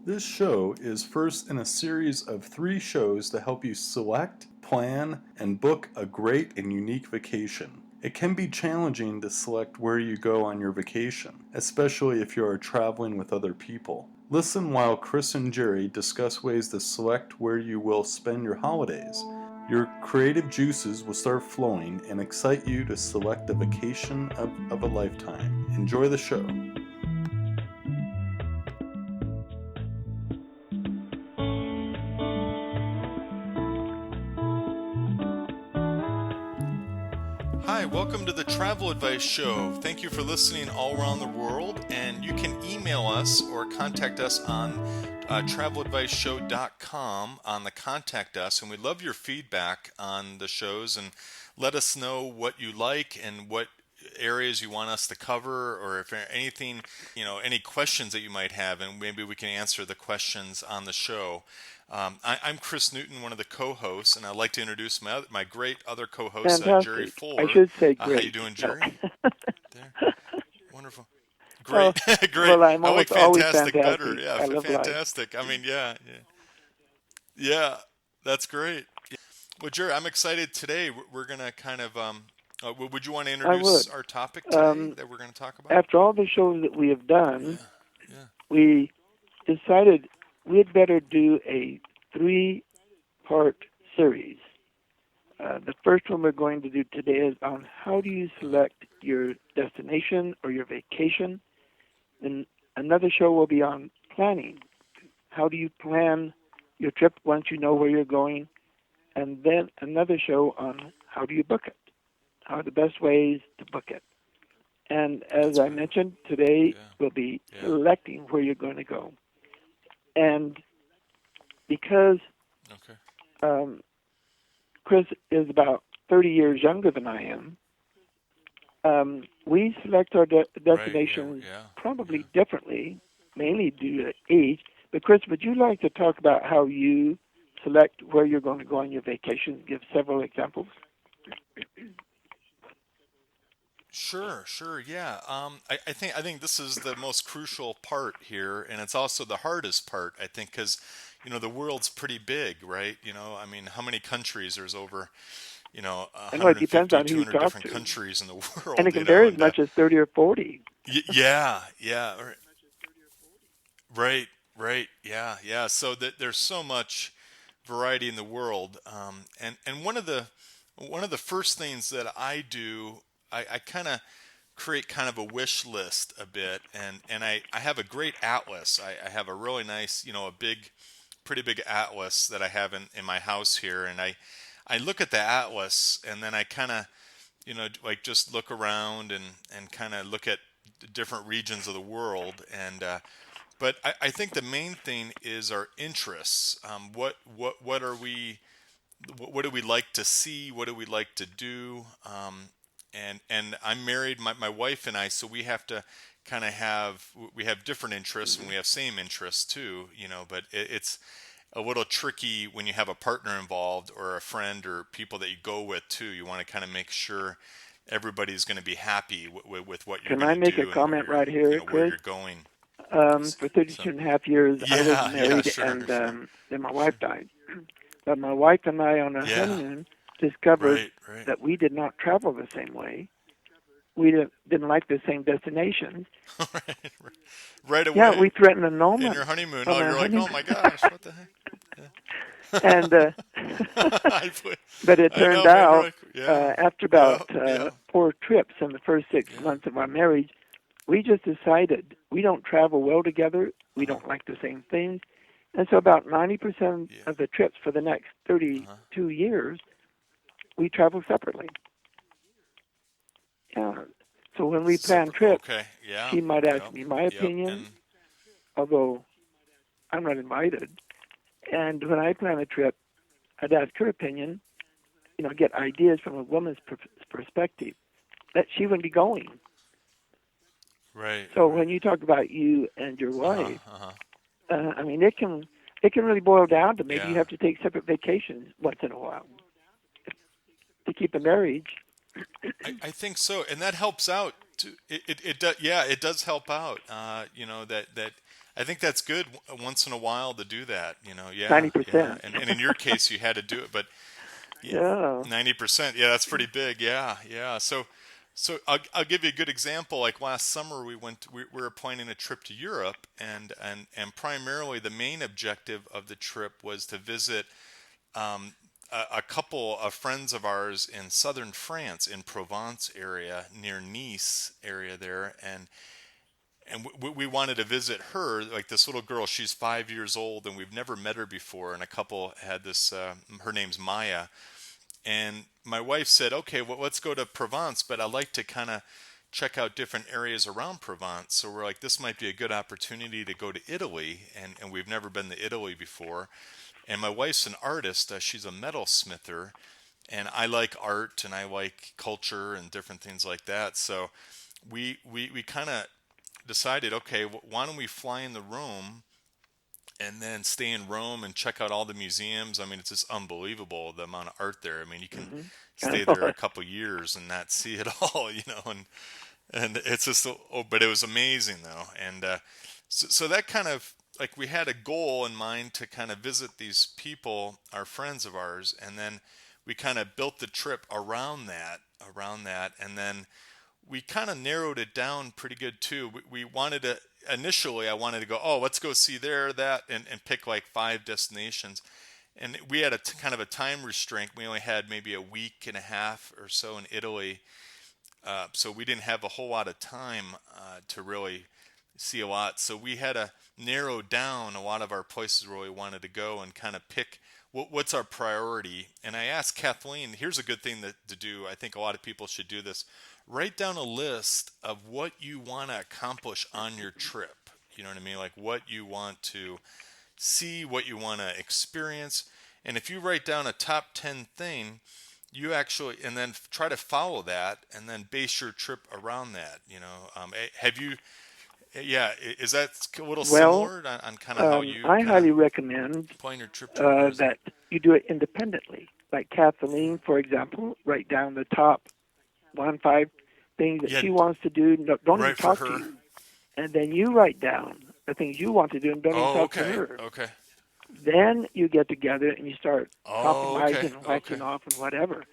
This show is first in a series of 3 shows to help you select, plan, and book a great and unique vacation. It can be challenging to select where you go on your vacation, especially if you are traveling with other people. Listen while Chris and Jerry discuss ways to select where you will spend your holidays. Your creative juices will start flowing and excite you to select the vacation of a lifetime. Enjoy the show. Hi, welcome to the Travel Advice Show. Thank you for listening all around the world, and you can email us or contact us on traveladviceshow.com on the contact us, and we'd love your feedback on the shows and let us know what you like and what areas you want us to cover, or if there anything, any questions that you might have, and maybe we can answer the questions on the show. I'm Chris Newton, one of the co-hosts, and I'd like to introduce my great other co-host, Jerry Fantastic. I Fuller. should say How you great. doing, No. Jerry? There, wonderful, great, Oh, great. well, I'm I like almost always fantastic better. fantastic. Yeah, I love life. fantastic. I mean, yeah. That's great. Well, Jerry, I'm excited today. We're gonna kind of. Would you want to I introduce would. our topic today Um, that we're going to talk about? After all the shows that we have done, Yeah, yeah. we decided we'd better do a 3-part series. The first one we're going to do today is on how do you select your destination or your vacation. Then another show will be on planning. How do you plan your trip once you know where you're going? And then another show on how do you book it? How are the best ways to book it? And as That's I right. mentioned, today Yeah, we'll be yeah. selecting where you're going to go. And because Okay. um, Chris is about 30 years younger than I am, we select our Right. Yeah. destinations Yeah. probably Yeah. differently, mainly due to age. But Chris, would you like to talk about how you select where you're going to go on your vacation? Give several examples. Sure. Sure. Yeah. I think this is the most crucial part here, and it's also the hardest part. I think because the world's pretty big, right? I mean, how many countries? There's over I know it depends 150, on who you 200 talk different to, countries in the and it world. can vary as And much as 30 or 40. yeah. Yeah. Right. Right. Yeah. Yeah. So that there's so much variety in the world, and one of the first things that I do, I kind of create kind of a wish list a bit, and I have a great atlas. I have a really nice, pretty big atlas that I have in my house here, and I look at the atlas, and then I kind of like just look around and kind of look at different regions of the world, and but I think the main thing is our interests. What are we? What do we like to see? What do we like to do? And I'm married. My wife and I, so we have to kind of we have different interests and we have same interests too. But it's a little tricky when you have a partner involved or a friend or people that you go with too. You want to kind of make sure everybody's going to be happy with what you're Can going I to make a do and comment right here, where Chris? you're going. For 32 So and a half years, I was yeah, married, sure, and sure, then my wife sure. died. But my wife and I, on our Yeah, honeymoon, discovered right, right. that we did not travel the same way. We didn't like the same destinations. right, right Yeah, away we threatened in your annulment honeymoon. on Oh, our you're like, oh honeymoon. my gosh, what the heck? and I put, But it I turned know, man. You're out like, yeah, after yeah, about yeah, 4 trips in the first six yeah. months of our marriage, we just decided we don't travel well together. Uh We huh. don't like the same things. And so about 90% Yeah. of the trips for the next Uh huh. 32 years, we travel separately. Yeah. So when we plan Separate. trips, Okay. Yeah. she might ask Yep. me my Yep. opinion, And although I'm not invited. And when I plan a trip, I'd ask her opinion, get ideas from a woman's perspective that she wouldn't be going. right, So right. when you talk about you and your Uh huh. wife, Uh huh. I mean, it can really boil down to maybe you Yeah. have to take separate vacations once in a while to keep a marriage. I think so, and that helps out. It does, yeah, it does help out. That I think that's good once in a while to do that. Yeah, yeah. 90%. And in your case, you had to do it, but yeah, Yeah. 90%. Yeah, that's pretty big. Yeah, yeah. So I'll give you a good example. Like last summer, we were planning a trip to Europe, and primarily the main objective of the trip was to visit um, a couple of friends of ours in southern France, in Provence area near Nice area there, and we wanted to visit her, like this little girl. She's 5 years old, and we've never met her before. And a couple had this. Her name's Maya, and my wife said, "Okay, well, let's go to Provence, but I'd like to kind of check out different areas around Provence." So we're like, this might be a good opportunity to go to Italy, and we've never been to Italy before. And my wife's an artist; she's a metalsmither, and I like art and I like culture and different things like that. So we kind of decided, okay, why don't we fly into Rome and then stay in Rome and check out all the museums? I mean, it's just unbelievable the amount of art there. I mean, you can Hmm. stay there a couple years and not see it all, and it's just, oh, but it was amazing though. And so that kind of, like, we had a goal in mind to kind of visit these people, our friends of ours, and then we kind of built the trip around that, and then we kind of narrowed it down pretty good too. We wanted to, initially I wanted to go, oh, let's go see there, that, and pick like 5 destinations. And we had kind of a time restraint. We only had maybe a week and a half or so in Italy. So we didn't have a whole lot of time to really see a lot. So we had to narrow down a lot of our places where we wanted to go and kind of pick what's our priority. And I asked Kathleen, here's a good thing to do. I think a lot of people should do this. Write down a list of what you want to accomplish on your trip. You know what I mean? Like what you want to see, what you want to experience. And if you write down a top 10 thing, you actually, and then try to follow that and then base your trip around that. Have you, yeah, is that a little Well, similar on kind of how you I kind of highly recommend plan your trip to visit? that you do it independently. Like Kathleen, for example, write down the top 5 things that Yeah, she wants to do. No, don't even right for talk to her. you. And then you write down the things you want to do and don't even Oh, talk to okay, her. okay. Then you get together and you start Oh, okay, compromising and okay. whacking off and whatever.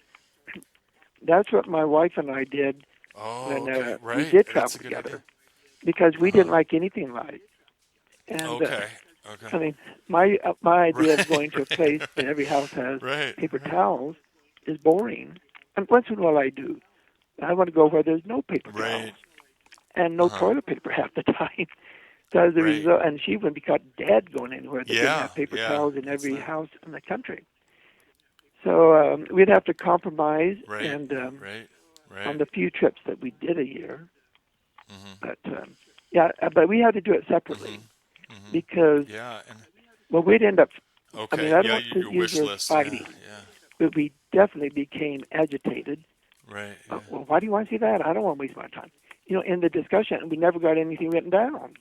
That's what my wife and I did Oh, when okay, we right. did That's travel a good idea. together because we Uh-huh. didn't like anything like. And Okay, okay. I mean, my idea of Right, going to a place that every house has right, paper right, towels is boring. And once in a while I do. I want to go where there's no paper towels right. and no Uh-huh. toilet paper half the time. So as a Right. result, and she would be caught dead going anywhere that didn't Yeah, have paper yeah. towels in That's every not house in the country. So we'd have to compromise, right, and right, on right. the few trips that we did a year, Mhm. but but we had to do it Mhm. separately Mhm. because Yeah, and well, we'd end up. I mean, okay. I don't Yeah, want to your use wish the word list. Yeah, fighting, yeah. but we definitely became agitated. Right, yeah. Well, why do you want to see that? I don't want to waste my time. In the discussion, we never got anything written down.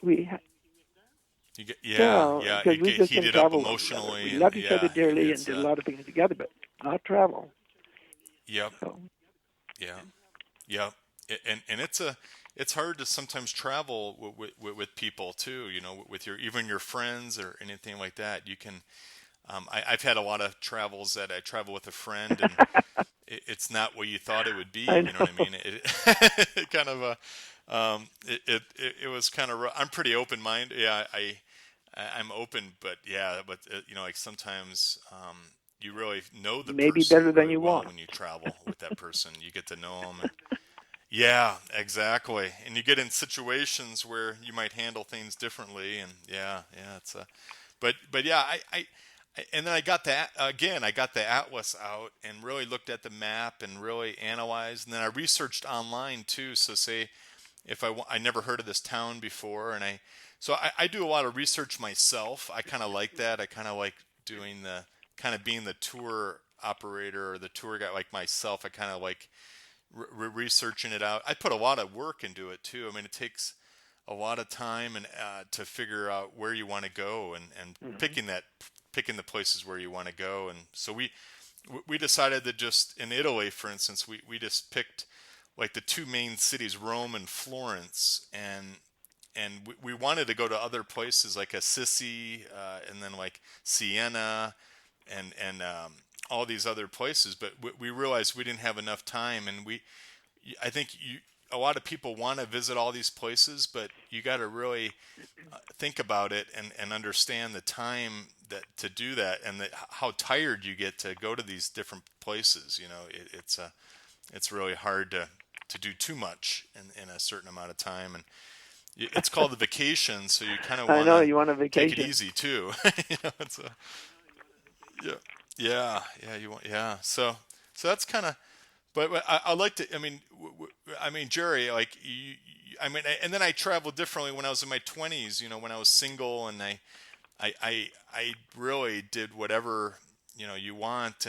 We Yeah, Yeah, yeah, because it we get just didn't heated up travel well together. emotionally We and loved each other yeah, it dearly and gets did a lot of things together, but not travel. yep, So yeah. Yep. And it's hard to sometimes travel with people too, with your even your friends or anything like that. You can I've had a lot of travels that I travel with a friend, and it's not what you thought it would be. I You know what I know. mean? It kind of it was kind of I'm pretty open minded. Yeah, I'm open, but yeah, but like sometimes you really know the Maybe person better than really you well want. when you travel with that person. You get to know them, and yeah, exactly. And you get in situations where you might handle things differently, and yeah, it's a but yeah, and then I got that again. I got the atlas out and really looked at the map and really analyzed. And then I researched online too. So say if I never heard of this town before, and I do a lot of research myself. I kind of like that. I kind of like doing the kind of being the tour operator or the tour guide like myself. I kind of like researching it out. I put a lot of work into it too. I mean, it takes a lot of time and to figure out where you want to go and Hmm. picking the places where you want to go. And so we decided that just in Italy, for instance, we just picked like the two main cities, Rome and Florence, and we wanted to go to other places like Assisi, and then like Siena, and all these other places, but we realized we didn't have enough time, and I think a lot of people want to visit all these places, but you got to really think about it and understand the time that to do that, and how tired you get to go to these different places. It's really hard to do too much in a certain amount of time, and it's called a vacation, so you kind of I want know to you want a take it vacation. easy too. It's a yeah, yeah. You want so that's kind of. But I like to. I mean, Jerry, like I mean, and then I traveled differently when I was in my 20s. When I was single, and I really did whatever you want,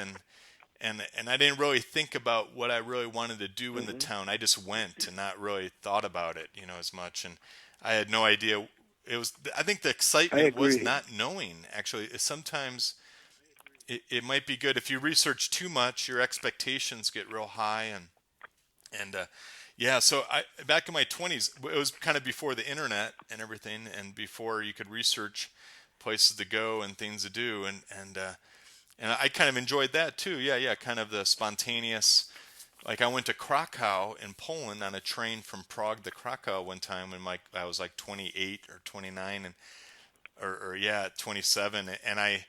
and I didn't really think about what I really wanted to do in the Hmm. town. I just went and not really thought about it, as much, and I had no idea. It was. I think the I excitement was agree. not knowing. Actually, sometimes it might be good if you research too much. Your expectations get real high, and yeah. So I back in my 20s, it was kind of before the internet and everything, and before you could research places to go and things to do, and I kind of enjoyed that too. Yeah, yeah, kind of the spontaneous. Like I went to Krakow in Poland on a train from Prague to Krakow one time when I was like 28 or 29, and or yeah, 27, and I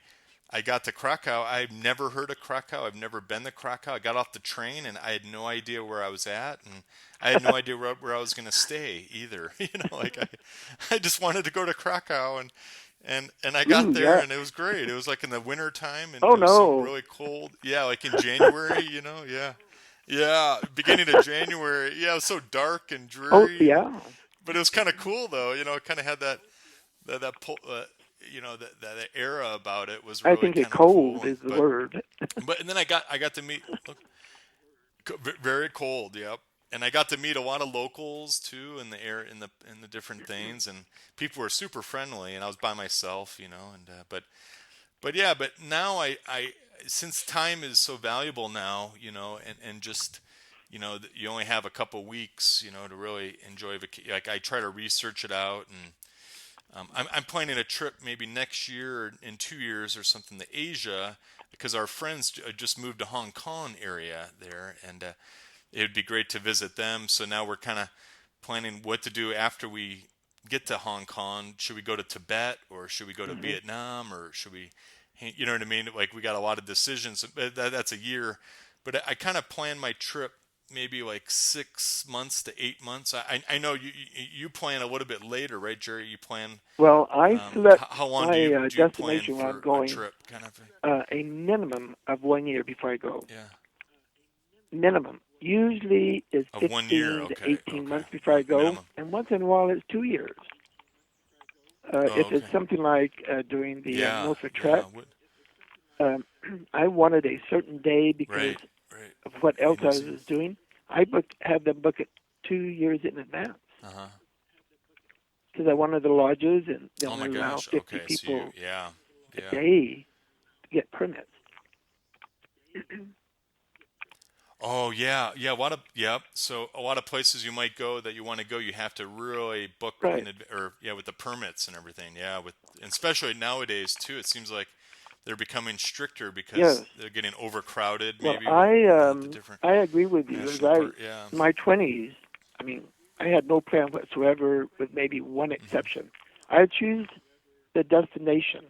got to Krakow. I've never heard of Krakow. I've never been to Krakow. I got off the train and I had no idea where I was at, and I had no idea where I was going to stay either. Like I just wanted to go to Krakow, and I got Ooh, there yeah. and it was great. It was like in the winter time and Oh it was so no. really cold. Yeah, like in January. Yeah, yeah, beginning of January. Yeah, it was so dark and Oh dreary, yeah. but it was kind of cool though. It kind of had that era about it was I really think it kind of cool. cold And is the word. and then I got to meet very cold. Yep. And I got to meet a lot of locals too in the air in the different things, and people were super friendly. And I was by myself, and but yeah, but now I since time is so valuable now, and just you only have a couple weeks, to really enjoy vacation. Like I try to research it out, and I'm planning a trip maybe next year or in 2 years or something to Asia, because our friends just moved to Hong Kong area there, and it would be great to visit them. So now we're kind of planning what to do after we get to Hong Kong. Should we go to Tibet, or should we go to Hmm. Vietnam, or should we, you know what I mean? Like we got a lot of decisions. But that's a year. But I kind of plan my trip maybe like 6 months to 8 months. I know you plan a little bit later, right, Jerry? You plan. Well, I select How long do my you plan destination when I'm for a going trip, kind of thing? a minimum of 1 year before I go. Yeah, Minimum. Usually is of 1 year. 15 to Okay, 18 okay, months before I go, minimum. and once in a while it's 2 years. Oh, If it's okay. something like doing the Yeah, Milford yeah. Trek, um, I wanted a certain day because Right, right. of what else In I New was Zealand. doing. Had them book it 2 years in advance Uh huh. because I wanted the lodges, and they Oh only my allow gosh. 50 Okay, so people yeah, a yeah. day to get permits. Oh yeah, yeah. Yep. So a lot of places you might go that you want to go, you have to really book Right. or yeah, with the permits and everything. Yeah, and especially nowadays too. It seems like they're becoming stricter Yes. because they're getting overcrowded, Well, maybe with the different I agree with you. As national park. Yeah. in my 20s, I mean, I had no plan whatsoever, with maybe one Hmm. exception. I choose the destination,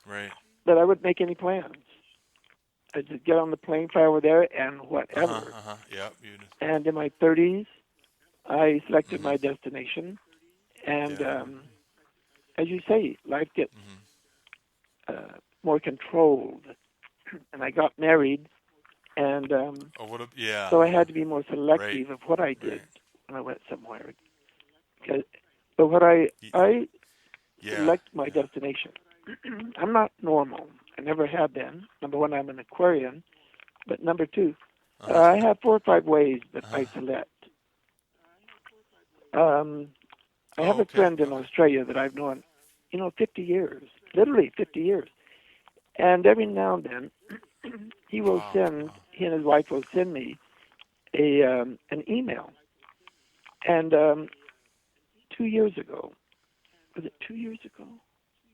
Right. but I wouldn't make any plans. I just get on the plane, fly over there, and Uh huh. whatever. Uh huh. Yep. You. And in my 30s, I selected Hmm. my destination, and Yeah. as you say, life gets Hmm. more controlled. And I got married, and Oh, yeah. so I Yeah. had to be more Right. selective of what I did Right. when I went somewhere. 'Cause- But what I Yeah. select my destination. I'm not normal. I never have been. Number one, I'm an Aquarian, but number two, I Uh-huh. have 4 or 5 ways that I Uh-huh. select. Um, I have Oh, a okay. friend in Okay. Australia that I've known, 50 years, literally 50 years. And every now and then, Wow. Wow. he and his wife will send me an email. And 2 years ago. Was it 2 years ago?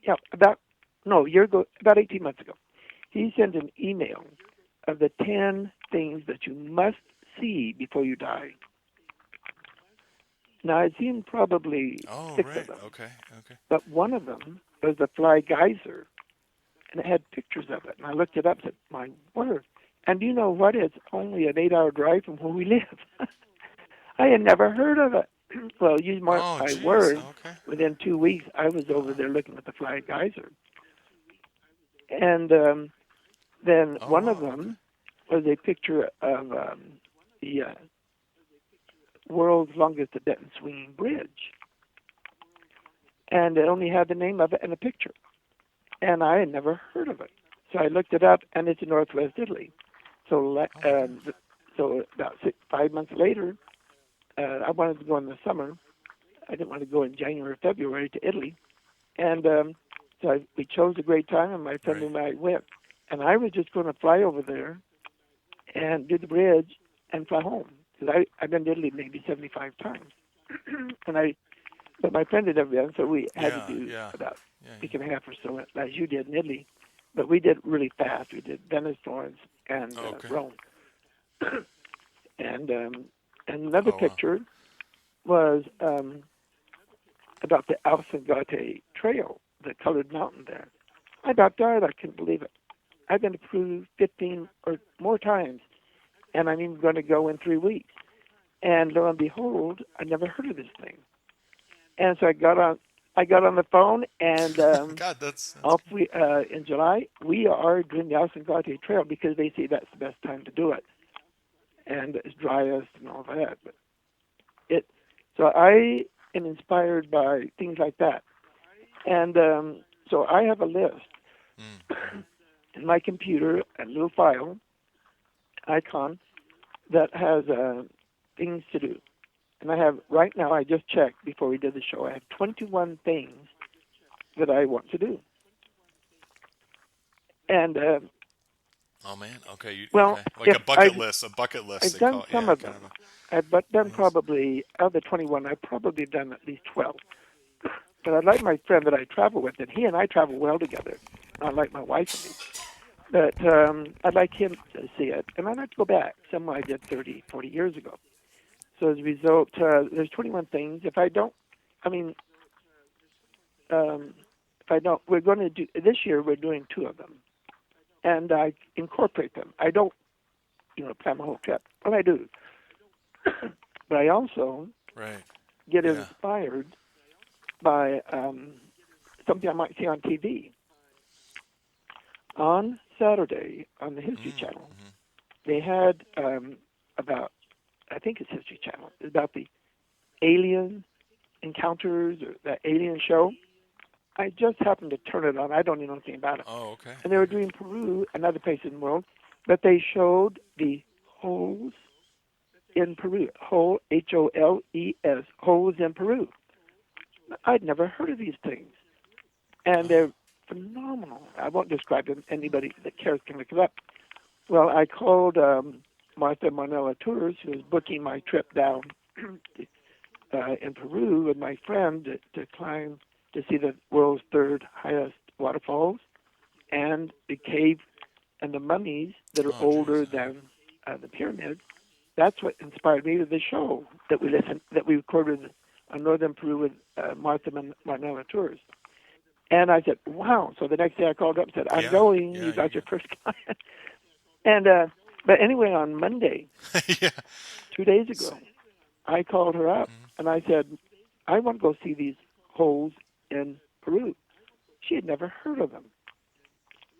Yeah, a year ago, about 18 months ago. He sent an email of the 10 things that you must see before you die. Now, I'd seen probably Oh, 6 of right. them, Okay. Okay. but one of them was the Fly Geyser, and it had pictures of it. And I looked it up and said, my word. And do you know what? It's only an 8-hour drive from where we live. I had never heard of it. Well, use Oh, my geez. word, Okay. within 2 weeks, I was over Wow. there looking at the Fly Geyser. And then Oh, one of wow. Okay. them was a picture of the world's longest Tibetan swinging bridge. And it only had the name of it and a picture. And I had never heard of it. So I looked it up, and it's in northwest Italy. So, Oh my gosh. so about 5 months later, I wanted to go in the summer. I didn't want to go in January or February to Italy. And so we chose a great time, and my friend Right. and I went. And I was just going to fly over there and do the bridge and fly home. Because I've been to Italy maybe 75 times. But my friend had never been, so we had to Yeah. do Yeah. about Yeah. a week and a half or so, as you did in Italy. But we did really fast. We did Venice, Florence, and Okay. Rome. And another Oh, wow. picture was about the Alsangate Trail, the colored mountain there. I about died. I couldn't believe it. I've been to Peru 15 or more times, and I'm even going to go in 3 weeks. And lo and behold, I never heard of this thing. And so I got on the phone, and God, that's off good. in July we are doing the Alsangate Trail because they say that's the best time to do it, and it's driest and all that. But so I am inspired by things like that, and so I have a list Mm-hmm. in my computer, a little file icon that has things to do. And I have, right now, I just checked before we did the show, I have 21 things that I want to do. And, Oh man. Okay. well, Okay. Like if a bucket list. A bucket list. I've They done call it. some Yeah. of Kind them. of a. I've done Yes. probably, of the 21, I've probably done at least 12. But I'd like my friend that I travel with, and he and I travel well together, not like my wife and me. But I'd like him to see it, and I'd like to go back, some I did 30, 40 years ago. So as a result, there's 21 things. If I don't, I mean, if I don't, we're going to do, this year we're doing 2 of them. And I incorporate them. I don't, plan my whole trip. But I do. But I also Right. get Yeah. inspired by something I might see on TV. On Saturday, on the History Channel, Mm-hmm. they had about, I think it's History Channel, about the alien encounters or that alien show. I just happened to turn it on. I don't even know anything about it. Oh, okay. And they were Okay. doing Peru, another place in the world, but they showed the holes in Peru. Hole, Holes, holes in Peru. I'd never heard of these things. And Oh. they're phenomenal. I won't describe them. Anybody that cares can look it up. Well, I called Martha Manella Tours, who was booking my trip down in Peru with my friend to climb to see the world's 3rd highest waterfalls and the cave and the mummies that are Oh, geez. older than the pyramids. That's what inspired me to the show that we recorded on northern Peru with Martha Manella Tours. And I said, wow. So the next day I called up and said, I'm Yeah. going. Yeah. You You're got your first client. And but anyway, on Monday, good. Yeah. 2 days ago, I called her up Mm-hmm. and I said, I want to go see these holes in Peru. She had never heard of them.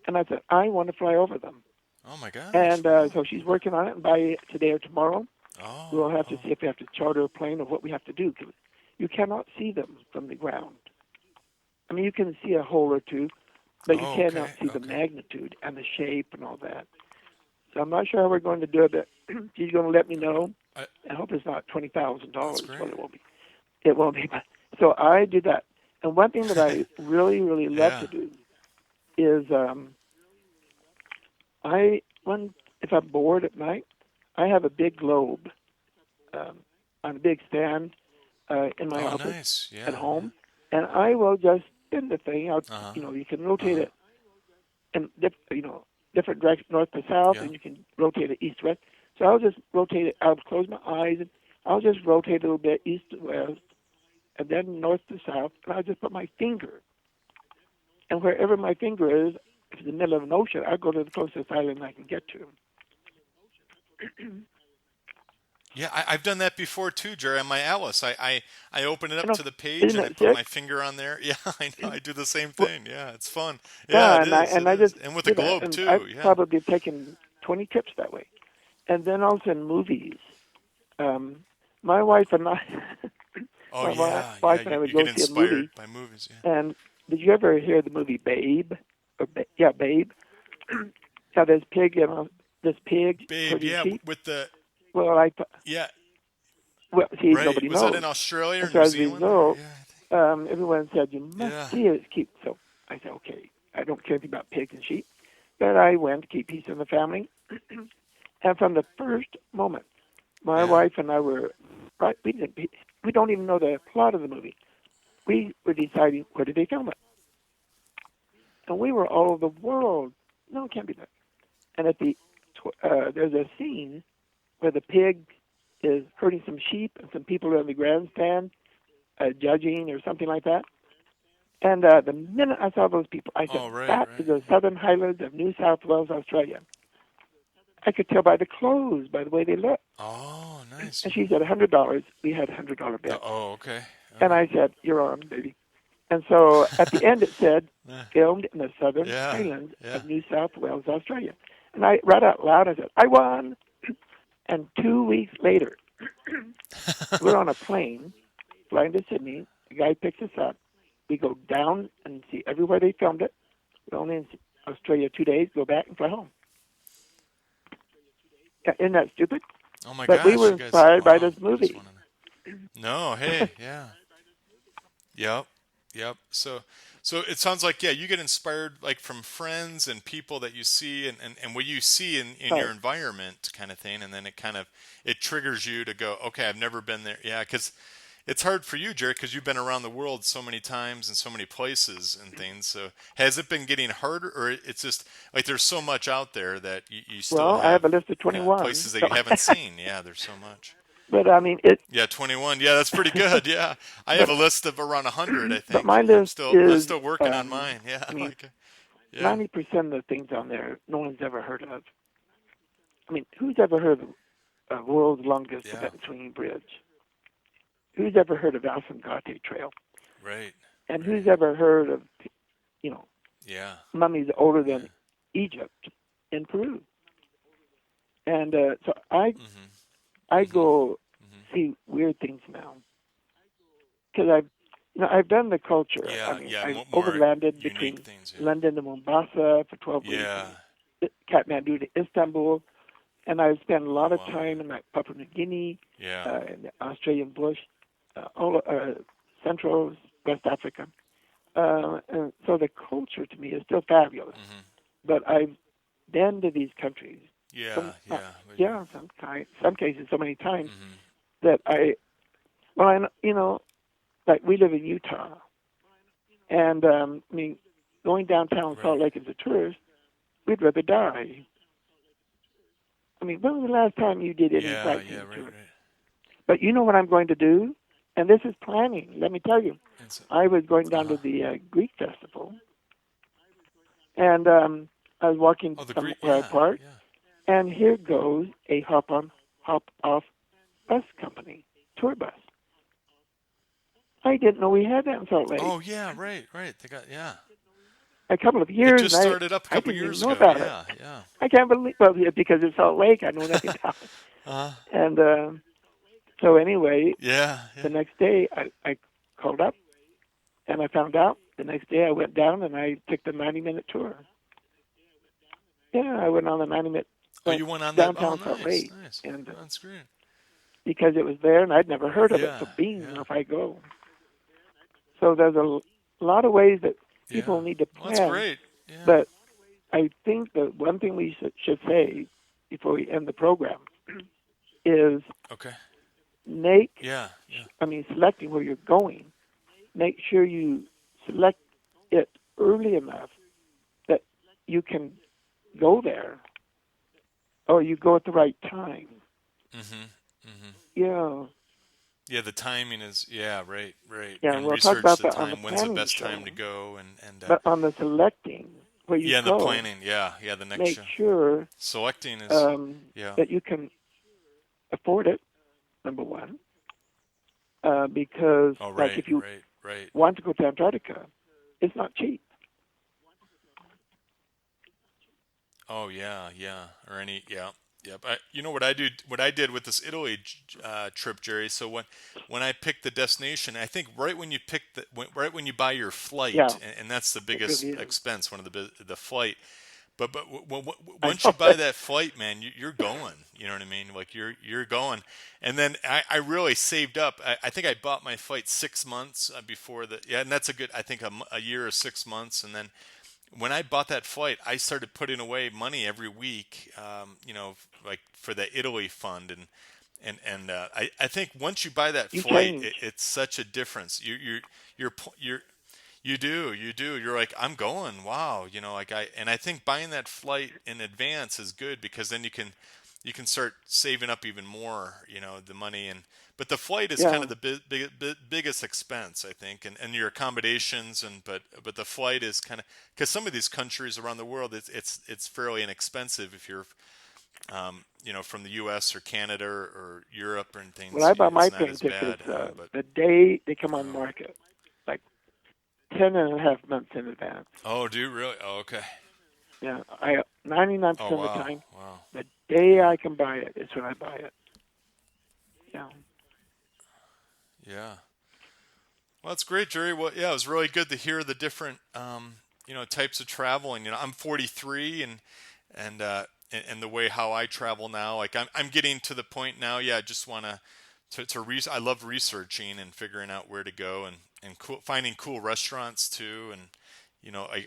And I said, I want to fly over them. Oh my gosh. And Wow. so she's Okay. working on it. And by today or tomorrow, Oh. we'll have to Oh. see if we have to charter a plane or what we have to do. 'Cause you cannot see them from the ground. I mean, you can see a hole or two, but you Oh. cannot Okay. see the Okay. magnitude and the shape and all that. So I'm not sure how we're going to do it, but she's going to let me know. I, I hope it's not that's $20,000. Well, great. it won't be. It won't be. But, so I do that. And one thing that I really, really love Yeah. to do is if I'm bored at night, I have a big globe on a big stand in my Oh, office nice. at Yeah, yeah. home, and I will just spin the thing. Uh-huh. You can rotate Uh-huh. it in different directions, north to south, Yeah. and you can rotate it east to west. So I'll just rotate it. I'll close my eyes and I'll just rotate a little bit east to west, and then north to south, and I'll just put my finger. And wherever my finger is, if it's in the middle of an ocean, I'll go to the closest island I can get to. Yeah, I've done that before too, Jerry. On my Atlas, I open it You up know, to the page isn't and I that put my sick? finger on there. Yeah, I know. I do the same Well, thing. Yeah, it's fun. Yeah, yeah, it and I is. and It I is. just And with the did that, globe and I've too. Yeah. probably taken 20 trips that way. And then also in movies, um, my wife and I, Oh my yeah, yeah. wife and I would You go get see a movie. inspired by movies. Yeah. And did you ever hear the movie Babe? Yeah, Babe. Yeah, this pig Babe. herding Yeah, sheep. with the Well, yeah. well, see, Right. nobody Was that knows. in Australia or And so New as a Zealand? Or result, yeah, I think. everyone said you must Yeah. see it. It's cute. So I said, okay. I don't care anything about pigs and sheep, but I went to keep peace in the family. And from the first moment, my Yeah. wife and I were right. We don't even know the plot of the movie. We were deciding where did they film it, and we were all over the world. No, it can't be that. And there's a scene where the pig is herding some sheep, and some people are in the grandstand judging or something like that. And the minute I saw those people, I said, Oh, right, "That is right. the Southern Highlands of New South Wales, Australia." I could tell by the clothes, by the way they looked. Oh, nice. And she said, $100. We had $100 bets. Oh, okay. All And right. I said, "You're on, baby." And so at the end it said, Yeah. filmed in the Southern Yeah. Highlands Yeah. of New South Wales, Australia. And I read out loud, I said, "I won." And 2 weeks later, we're on a plane flying to Sydney. The guy picks us up. We go down and see everywhere they filmed it. We're only in Australia 2 days, go back and fly home. Yeah, isn't that stupid? Oh my But we gosh, were you guys! inspired by Wow, this you just movie. won it. No, hey, yeah, yep, yep. So it sounds like yeah, you get inspired like from friends and people that you see and what you see in your Right. environment kind of thing, and then it triggers you to go, okay, I've never been there. Yeah, because it's hard for you, Jerry, because you've been around the world so many times and so many places and things. So has it been getting harder, or it's just like there's so much out there that you still Well, I have have a list of 21. places that So, you haven't seen? Yeah, there's so much. but I mean, it. Yeah, 21. Yeah, that's pretty good. Yeah, I have But a list of around 100. I but think my I'm list is, still working on mine. Yeah, I mean, like yeah. 90% of the things on there no one's ever heard of. I mean, who's ever heard of the world's longest Yeah, Tibetan swinging bridge? Who's ever heard of Alsangate Trail? right, And right. who's ever heard of, you know, Yeah, mummies older yeah. than Egypt in Peru? And so Mhm, I mhm, go mhm. see weird things now because I've done the culture. I Yeah, mean, yeah. I've More overlanded unique between things. Yeah, London and Mombasa for 12 weeks, yeah. and Kathmandu to Istanbul, and I've spent a Oh lot of wow. time in like Papua New Guinea, Yeah, in the Australian bush, all Central West Africa, and so the culture to me is still fabulous. mhm. But I've been to these countries, Yeah, yeah. But yeah, some cases so many times mhm. that like we live in Utah, and I mean, going downtown Right. Salt Lake as a tourist, we'd rather die. I mean, when was the last time you did any Yeah, yeah. sightseeing Right, tour? right. But you know what I'm going to do, and this is planning. Let me tell you, It's I was going uh down to huh. the Greek festival, and I was walking Oh, the from Greek. where I Yeah, parked, yeah. and here goes a hop off bus company, tour bus. I didn't know we had that in Salt Lake. Oh, yeah. Right, right. They got yeah. A couple of It years, and just started up a I couple didn't even years know ago. about it. Yeah, yeah. I can't believe, well, yeah, because it's Salt Lake, I know nothing about it. Uh huh. And so anyway, Yeah, the yeah. next day I called up and I found out. The next day I went down and I took the 90-minute tour. Yeah, I went on the 90-minute Oh, you went on that? Oh, downtown Salt nice, Lake, nice. and That's great. because it was there and I'd never heard of it, Yeah, so being yeah, if I go. So there's a lot of ways that yeah. people need to Well, that's plan, great. Yeah. but I think the one thing we should say before we end the program is Okay. selecting where you're going, make sure you select it early enough that you can go there, or you go at the right time. Yeah. Yeah, the timing is right. Yeah, And we'll talk research about the that on the time. When's the planning best show. time to go? And But on the selecting where you yeah, go, the planning. Yeah, the next make show. Sure Selecting is that you can afford it. Number one, because like if you want to go to Antarctica, it's not cheap. Oh yeah, or any Yep. You know what I do? What I did with this Italy trip, Jerry. So when I picked the destination, I think right when you pick right when you buy your flight, and that's the biggest expense, one of the flight. But once you buy that flight, man, you're going. You know what I mean? Like you're going. And then I really saved up. I think I bought my flight 6 months before and that's a good. I think a year or 6 months, and then. When I bought that flight, I started putting away money every week, like for the Italy fund, and I think once you buy that flight, it's such a difference. You do. You're like, I'm going. Wow, I think buying that flight in advance is good because then you can start saving up even more, the money But the flight is kind of the biggest expense, I think, and your accommodations, but the flight is kind of because some of these countries around the world, it's fairly inexpensive if you're, from the U.S. or Canada or Europe and things. Well, I bought my plane tickets the day they come on market, like 10.5 months in advance. Oh, do you really? Oh, okay. Yeah, 99% of the time, the day I can buy it is when I buy it. Yeah. Yeah. Well, that's great, Jerry. Well, yeah, it was really good to hear the different, types of traveling. I'm 43, and the way how I travel now, like I'm getting to the point now. Yeah, I just want to I love researching and figuring out where to go and finding cool restaurants too, and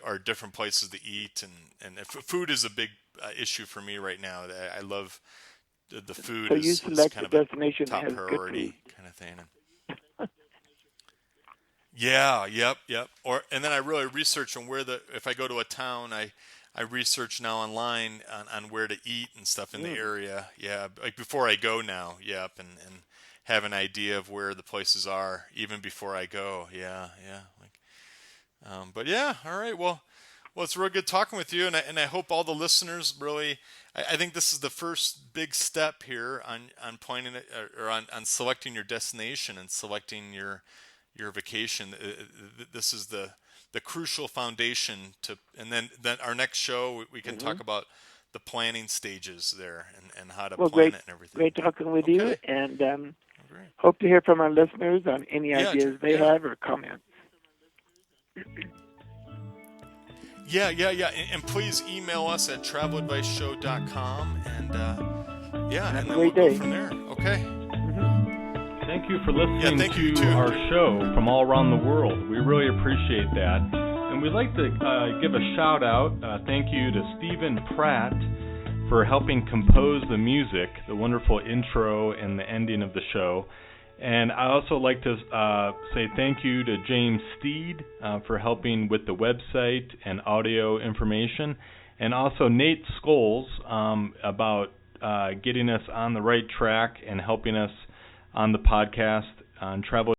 are different places to eat, and food is a big issue for me right now. I love the food. So you select kind the of destination top that has priority good food. kind of thing. Yeah, yep. And then I really research on if I go to a town, I research now online on where to eat and stuff in the area. Yeah, like before I go now. Yep, and have an idea of where the places are even before I go. Yeah. But yeah, all right. Well, it's real good talking with you, and I hope all the listeners really. I think this is the first big step here on pointing it or on selecting your destination and selecting your vacation. This is the crucial foundation and then our next show we can talk about the planning stages there and how to plan it and everything. Great talking with you, and hope to hear from our listeners on any ideas they have or comments. Yeah. And please email us at traveladviceshow.com and and then we'll go from there. Okay. Thank you for listening to our show from all around the world. We really appreciate that. And we'd like to give a shout out. Thank you to Stephen Pratt for helping compose the music, the wonderful intro and the ending of the show. And I also like to say thank you to James Steed for helping with the website and audio information. And also Nate Scholes about getting us on the right track and helping us on the podcast on Travel